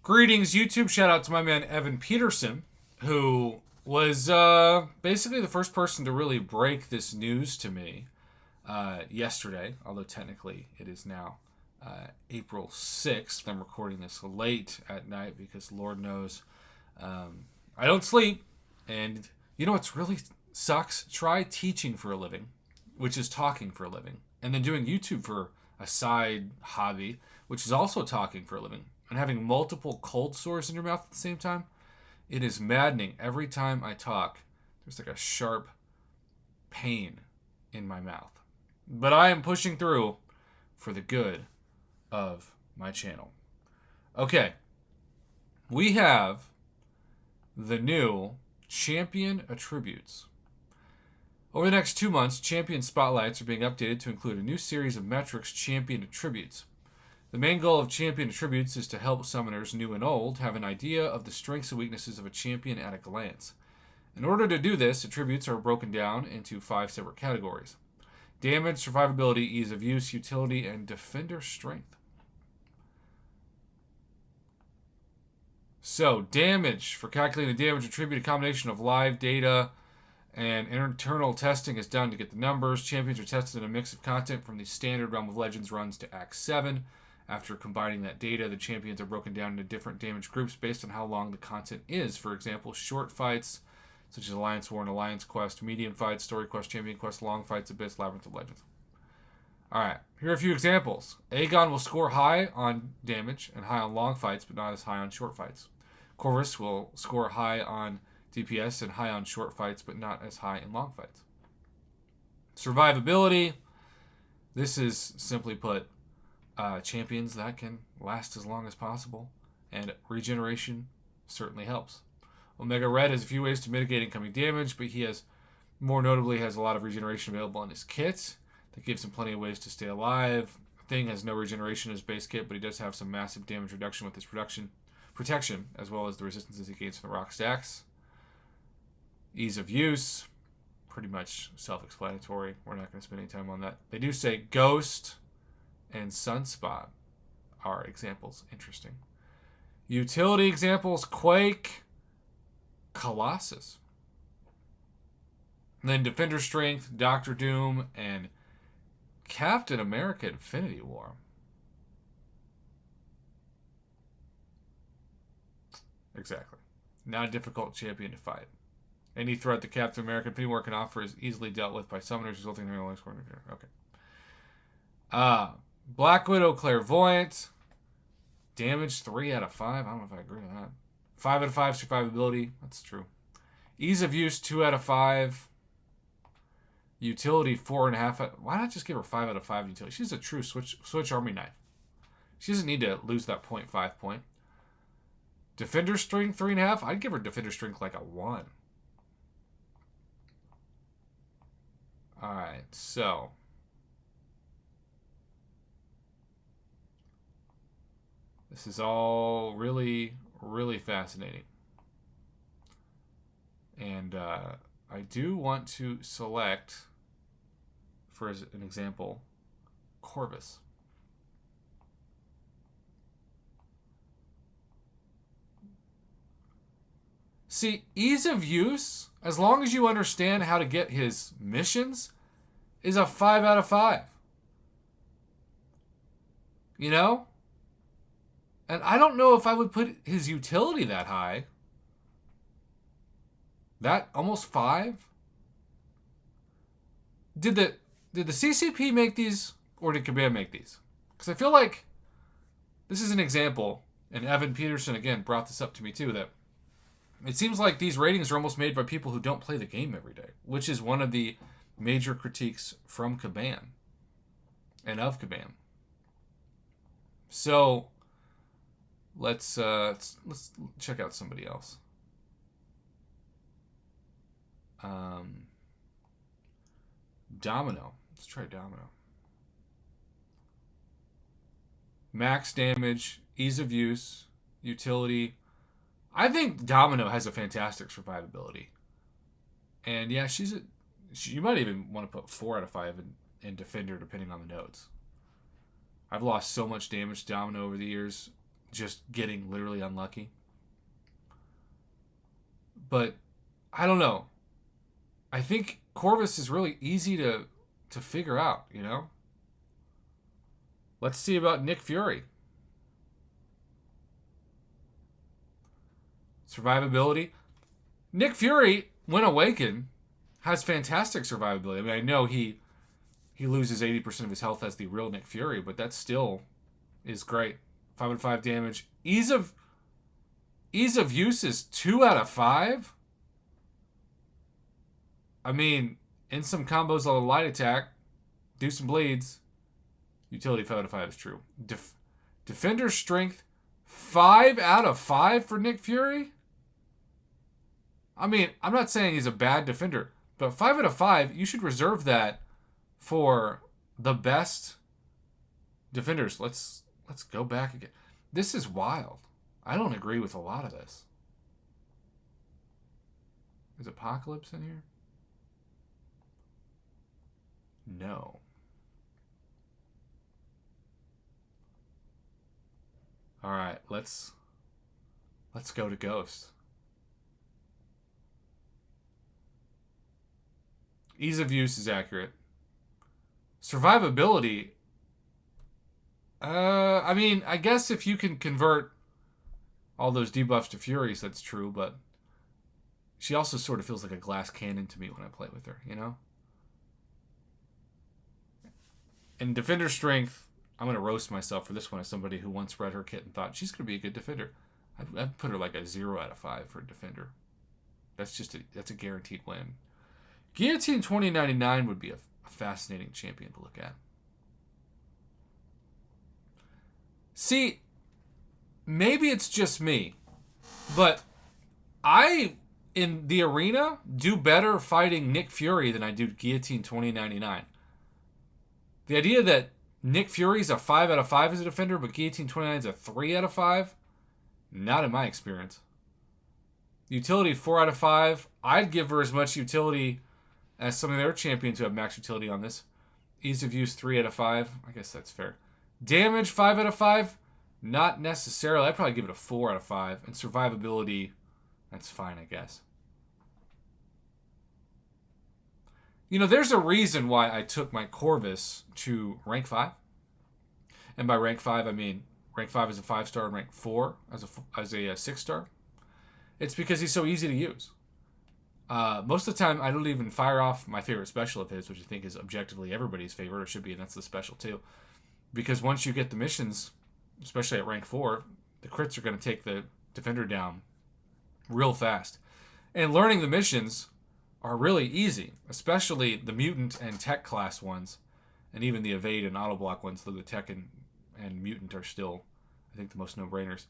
Greetings, YouTube. Shout out to my man Evan Peterson, who was basically the first person to really break this news to me yesterday, although technically it is now April 6th. I'm recording this late at night because Lord knows I don't sleep. And you know what's really sucks? Try teaching for a living, which is talking for a living, and then doing YouTube for a side hobby, which is also talking for a living, and having multiple cold sores in your mouth at the same time. It is maddening. Every time I talk, there's like a sharp pain in my mouth. But I am pushing through for the good of my channel. Okay, we have the new Champion Attributes. Over the next 2 months, Champion Spotlights are being updated to include a new series of metrics Champion Attributes. The main goal of Champion Attributes is to help summoners, new and old, have an idea of the strengths and weaknesses of a champion at a glance. In order to do this, attributes are broken down into 5 separate categories: damage, survivability, ease of use, utility, and defender strength. So, damage. For calculating the damage attribute, a combination of live data and internal testing is done to get the numbers. Champions are tested in a mix of content from the standard Realm of Legends runs to Act 7. After combining that data, the champions are broken down into different damage groups based on how long the content is. For example, short fights, such as Alliance War and Alliance Quest, medium fights, Story Quest, Champion Quest, long fights, Abyss, Labyrinth of Legends. Alright, here are a few examples. Aegon will score high on damage and high on long fights, but not as high on short fights. Corvus will score high on DPS and high on short fights, but not as high in long fights. Survivability. This is, simply put, champions that can last as long as possible, and regeneration certainly helps. Omega Red has a few ways to mitigate incoming damage, but he has, more notably, has a lot of regeneration available in his kit. That gives him plenty of ways to stay alive. Thing has no regeneration in his base kit, but he does have some massive damage reduction with his protection, as well as the resistances he gains from the rock stacks. Ease of use, pretty much self-explanatory. We're not going to spend any time on that. They do say Ghost and Sunspot are examples. Interesting. Utility examples: Quake, Colossus. And then Defender Strength, Doctor Doom, and Captain America Infinity War. Exactly. Not a difficult champion to fight. Any threat that Captain America Infinity War can offer is easily dealt with by summoners, resulting in their life scoring. Okay. Black Widow Clairvoyant. Damage 3 out of 5. I don't know if I agree with that. 5 out of 5 survivability. That's true. Ease of use 2 out of 5. Utility 4.5. Why not just give her 5 out of 5 utility? She's a true switch army knife. She doesn't need to lose that 0.5 point. Defender Strength 3.5. I'd give her Defender Strength like a 1. Alright, so this is all really, really fascinating. And I do want to select, for an example, Corvus. See, ease of use, as long as you understand how to get his missions, is a 5 out of 5. You know? And I don't know if I would put his utility that high. That almost 5? Did the CCP make these, or did Kabam make these? Because I feel like this is an example, and Evan Peterson again brought this up to me too, that it seems like these ratings are almost made by people who don't play the game every day, which is one of the major critiques from Kabam and of Kabam. So let's check out somebody else. Domino. Let's try Domino. Max damage, ease of use, utility. I think Domino has a fantastic survivability. And yeah, you might even want to put 4 out of 5 in Defender, depending on the nodes. I've lost so much damage to Domino over the years just getting literally unlucky. But I don't know. I think Corvus is really easy to figure out, you know? Let's see about Nick Fury. Survivability. Nick Fury, when awakened, has fantastic survivability. I mean, I know he loses 80% of his health as the real Nick Fury, but that still is great. 5 out of 5 damage. Ease of use is 2 out of 5. I mean, in some combos on a light attack, do some bleeds. Utility 5 out of 5 is true. Defender strength 5 out of 5 for Nick Fury? I mean, I'm not saying he's a bad defender, but 5 out of 5, you should reserve that for the best defenders. Let's go back again. This is wild. I don't agree with a lot of this. Is Apocalypse in here? No. All right, let's go to Ghost. Ease of use is accurate. Survivability. I mean, I guess if you can convert all those debuffs to Furies, that's true, but she also sort of feels like a glass cannon to me when I play with her, you know? And Defender Strength, I'm going to roast myself for this one as somebody who once read her kit and thought she's going to be a good defender. I'd put her like a 0 out of 5 for a defender. That's a guaranteed win. Guillotine 2099 would be a fascinating champion to look at. See, maybe it's just me, but I, in the arena, do better fighting Nick Fury than I do Guillotine 2099. The idea that Nick Fury's a 5 out of 5 as a defender, but Guillotine 29 is a 3 out of 5, not in my experience. Utility 4 out of 5. I'd give her as much utility as some of their champions who have max utility on this. Ease of use 3 out of 5. I guess that's fair. Damage 5 out of 5. Not necessarily. I'd probably give it a 4 out of 5. And survivability, that's fine, I guess. You know, there's a reason why I took my Corvus to rank 5. And by rank 5, I mean rank 5 as a 5-star and rank 4 as a 6-star. It's because he's so easy to use. Most of the time, I don't even fire off my favorite special of his, which I think is objectively everybody's favorite, or should be, and that's the special too. Because once you get the missions, especially at rank 4, the crits are going to take the defender down real fast. And learning the missions are really easy, especially the mutant and tech class ones, and even the evade and auto block ones, though the tech and mutant are still, I think, the most no-brainers.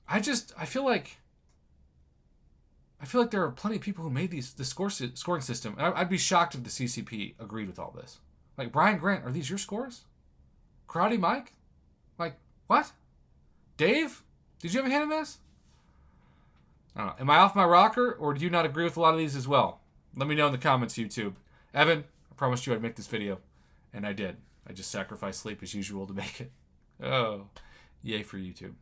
I feel like there are plenty of people who made the scoring system, and I'd be shocked if the CCP agreed with all this. Like, Brian Grant, are these your scores? Karate Mike? Like, what? Dave? Did you have a hand in this? I don't know. Am I off my rocker, or do you not agree with a lot of these as well? Let me know in the comments, YouTube. Evan, I promised you I'd make this video, and I did. I just sacrificed sleep as usual to make it. Oh, yay for YouTube.